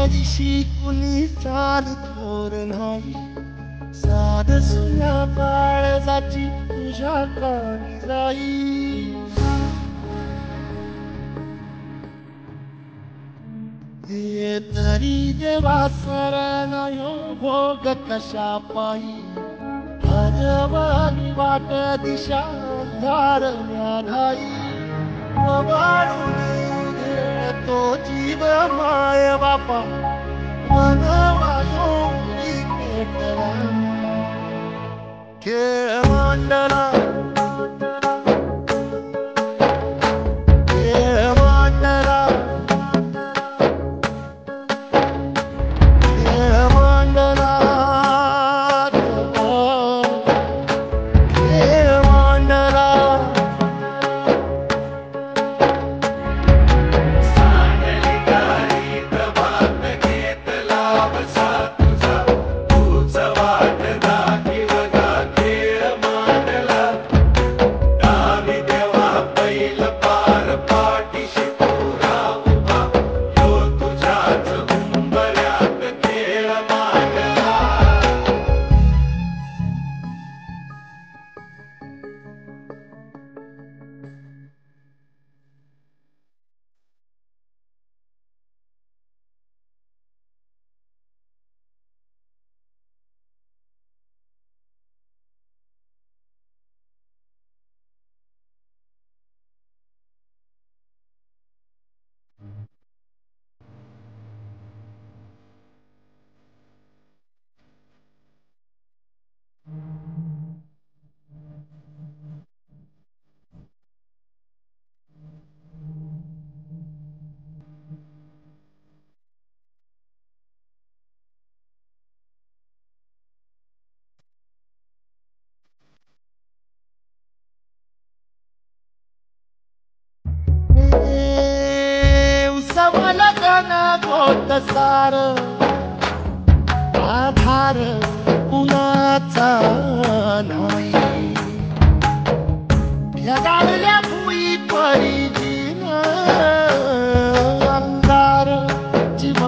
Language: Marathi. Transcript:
दिशी कुणी साध थोर नाही, साध सुया काळजाची तुझ्या काळी राई. हे तरी देवा शरण यो भोग कशा पायी, हरवानी वाट दिशा धारल्या ढाई. वाढून तो जीव माय बापा मन वाजोनी पेटला. खेळ मांडला सार आधार कुणाचा नाही. जगाडल्या